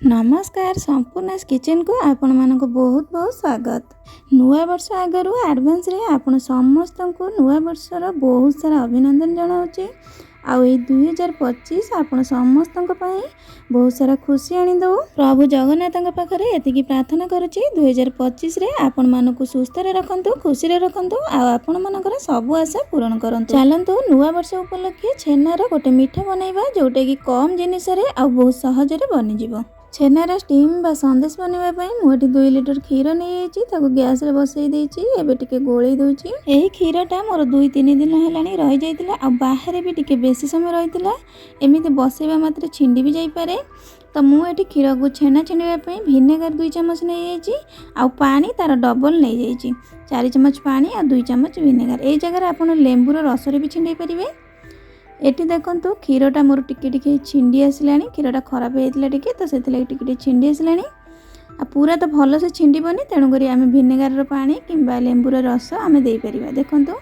नमस्कार संपूर्ण किचन को आपण मानक बहुत बहुत स्वागत। नुआ वर्ष आगर एडवांस रे आपण समस्त को नुआ वर्षर बहुत सारा अभिनंदन जनाऊँचे। आउ 2025 आपण समस्त बहुत सारा खुशी आनी दो। प्रभु जगन्नाथ पाखरे एतिकी प्रार्थना करुच्ची 2025 रे आपण मानक सुस्थ रखंतु, खुशी रे रखंतु, आपण मानकर सब आशा पूरण करंतु। चलंतु नुआ वर्ष उपलक्षे छेनार गोटे मिठा बनैबा जोटा कि कम जिनिस रे आ बहुत सहज रे बनि जिवो। छेनार स्टीम बा संदेश बनवाई मुझे 2 लिटर क्षीर नहीं गैस रे बसई देछि। एबे टिके गोळई दोछि। एही क्षीरटा मोर 2-3 दिन हेलानी रहि जाइतिला आ बाहर भी टिके बेसी समय रहितिला। एमिति बसैबा मात्र छिंडी भी जाई पारे। तो मु एठी क्षीर को छेना छिंडवा पई विनेगर 2 चम्मच नहीं जाइछि आ पानी तार डबल नहीं जाइछि। 4 चम्मच पानी आ 2 चम्मच विनेगर। ए जगह आपण लेंबूर रस रे भी छिंडई परिबे। एटी देखंतु क्षीरटा मोर टिके टिके छिंडी आसिलानी। क्षीरटा खराब होइतिला टिके तो सेतिला टिके टिके छिंडी आसिलानी। आ पूरा तो भल से छिंडीबनी, तेणु करी आमे विनेगर पानी किंबा लेंबूर रस आमे देई परिबा। देखंतु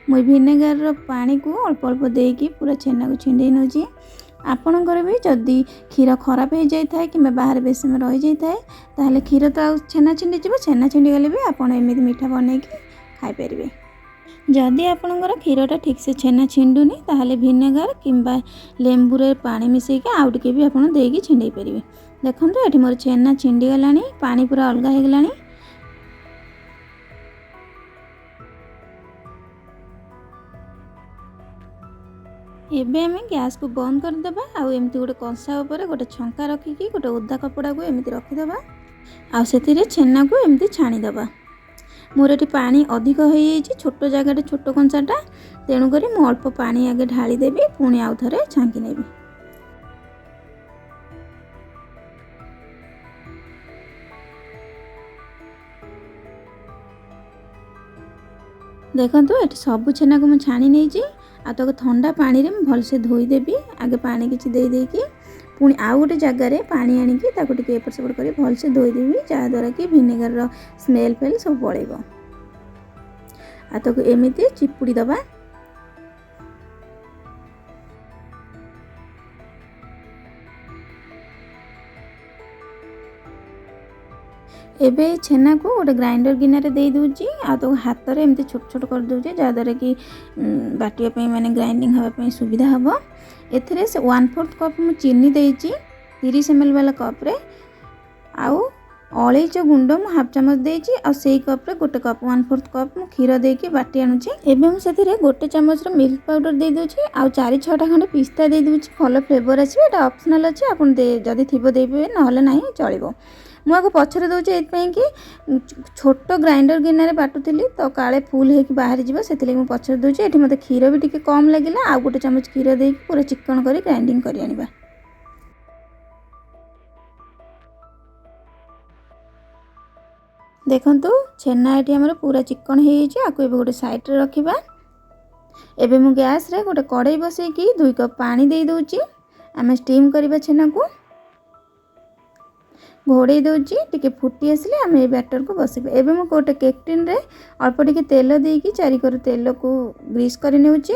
मु विनेगर पानी को अल्प अल्प देकी पूरा छेना को छिंडी नउची। आपणकर भी जदि क्षीर खराब हो जाए था कि बाहर बेस समय रही जाए ताहले क्षीर तो छेना छिंडी जीव। छेना छिंडी गले भी आपड़ एमती मीठा बनई खाई पारे। जदि आपणकर क्षीरटा ठीक से छेना छिंडुनी ताहले विनेगर किंबा लेंबूर पानी मिसेक आउ टिके भी आपन देकी छिंडई परिवे। देखंतु एठी मोर छेना छिंडी गलानी, पानी पूरा अलगा हो गलानी। एबे हमें गैस को बंद कर देबा। आ एमती गोटे कंसा ऊपर गोटे छंका रखिकी गोटे ओदा कपड़ा को एमती रखी देबा। आ सेतिरे छेना को एमती छाणी देबा। मोर एठी पानी अधिक हो जाइछि, छोट जगह छोट कंसाटा, तेणु करी मु अल्प पानी आगे ढाली देबी, पुणी आउ थरे छांकी नेबी। देखंतु एठी सब छेना को मु छाणी नेछि। आ तो ठंडा पानी रे भल से धोई देबी। आगे पानी किछि देई देकी पुणी आउ गोटे जगार पानी आनिकी ताको टिके एपट सेपट करी भल से धोई देबी, जहाँ द्वारा कि विनेगर रो स्मेल फेल सब पळेबो। आ तो एमिति चिपुड़ी दबा। एबे छेना को गोटे ग्राइंडर गिनारे दे दूची। आ तो हाथ रे एमती छोट छोट कर दूची, जहाँ द्वारा कि बाटिया पे माने ग्राइंडिंग हवा पे सुविधा हबो। एथिरे से 1/4 कप मु चीनी देइची 30 ml वाला कप रे। आउ अलैच गुंड मु हाफ चम्मच देइची। आ सेई कप रे गोटे कप 1/4 कप मु क्षीर देकी बाटी आनुची। एबे मु सेथिरे गोटे चम्मच रो मिल्क पाउडर दे दोची। आ 4-6टा खंड पिस्ता दे दोची, भलो फ्लेवर आसी। एटा ऑप्शनल अछि, आपन जदी थिबो देबे, नहले नाही चलिबो। मु आको पछरे दोची एतपई कि छोट ग्राइंडर गिनारे बाटुथिली तो काले फुल हेकी बाहर जीवो, सेथिले मु पछरे दोची। एठी मते क्षीर भी टिके कम लागिला। आ गोटे चम्मच क्षीर देकी पूरा चिकन करी ग्राइंडिंग करी आनिबा। देखंतु छेना एठी हमर पूरा चिकन हे जाइछि। आको एबे गोटे साइड रे रखिबा। एबे मु गैस रे गोटे कढ़ाई बसई कि 2 कप पानी दे दोची। आमे स्टीम करबा छेना को घोड़े दोची। टिके फुटी आसले आमे ए बैटर को बसेबे। एबे मु गोटे केक टिन रे अल्प टिके तेल देकी चारि कर तेल को ग्रीस करि नेउची।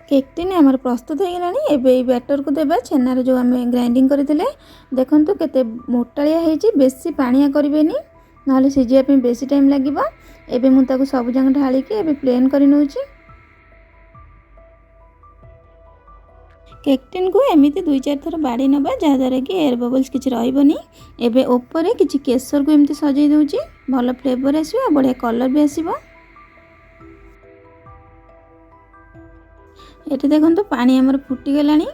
केक टिन हमर प्रस्तुत हो गलानी। एबे ए बैटर को देबा छेना जो आमे ग्राइंडिंग करथिले। देखंतु केते मोटालिया हेची, बेसी पानिया करबेनी, नहले सिजिया पे बेसी टाइम लागिबा। एबे मु ताको सब जंग ढाली के एबे प्लेन करि नेउची। केक टिन को एमिति 2-4 थर बाड़ी नबा, जहाँ द्वारा कि एयर बबल्स किछि रहिबनी। एबे ऊपर किछि केसर को एमिति सजै दोची, भलो फ्लेवर आसीबो, बढ़िया कलर भी आसीबो। एठी देखंतु पानी हमर फुटी गलानी।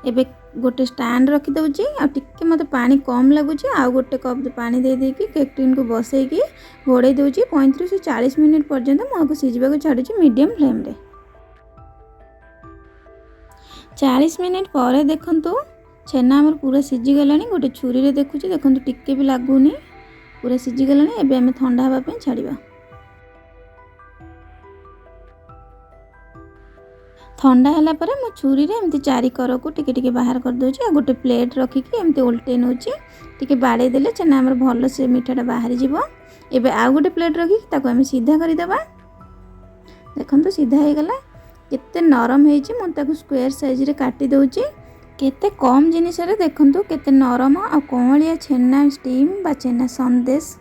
एबे गोटे स्टैंड रखी दउची। आ टिके मते पानी कम लागुची। आ गोटे कप पानी दे देकी केक टिन को बसई की घोड़े दउची। 35 से 40 मिनिट पर्यंत मु आको सिजिबा को छाडुची मीडियम फ्लेम रे। 40 मिनिट पर देखंतु छेना हमर पूरा सिजी गलानी। गोटे छुरी रे देखुची, देखंतु टिके भी लागुनी, पूरा सिजी गलानी। एबे हमें ठंडा हवा पे छाड़िबा। ठंडा होला पर मु छुरी रे एमती 4 कर को टिके टिके बाहर कर दोची। आ गोटे प्लेट रखिकी एमती उल्टे नउची। टिके बाड़े देले छेना हमर भलो से मिठाटा बाहर जीवो। एबे आ गोटे प्लेट रखिकी ताको हम सीधा करि देबा। देखंतु सीधा हो गला। केते नरम होईची मु ताकू स्क्वायर साइज रे काटी दउची। केते कम जिनिस रे देखंतु केते नरम आ कोहलिया छेना स्टीम बा छेना संदेश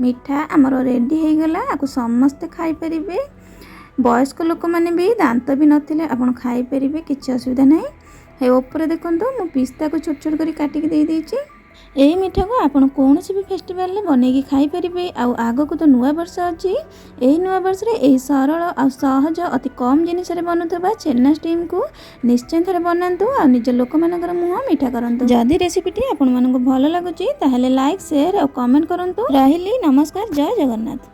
मिठा आमर रेडी हो गला। आपको समस्ते खाई परिबे। वयस्क लोक माने भी दांत भी नथिले आपण खाई परिबे, किछि असुविधा नाही। हे ऊपर देखंतु मु पिस्ता को छोट छोट करी काटी के देई देछि। एही मिठा को आपण कोनोसी भी फेस्टिवल रे बनेकी खाई परिबे। आ आगो को तो नुआ वर्ष अछि। एही नुआ वर्ष रे एही सरल आ सहज अति कम जिनिस रे बनुथबा छेना स्टीम को निश्चय थरे बनांतु आ निज लोक मानकर मुह मीठा करंतु। जदि रेसिपीटी आपण मानको भलो लागुची ताहेले लाइक शेयर और कमेंट करंतु। रहिली नमस्कार, जय जगन्नाथ।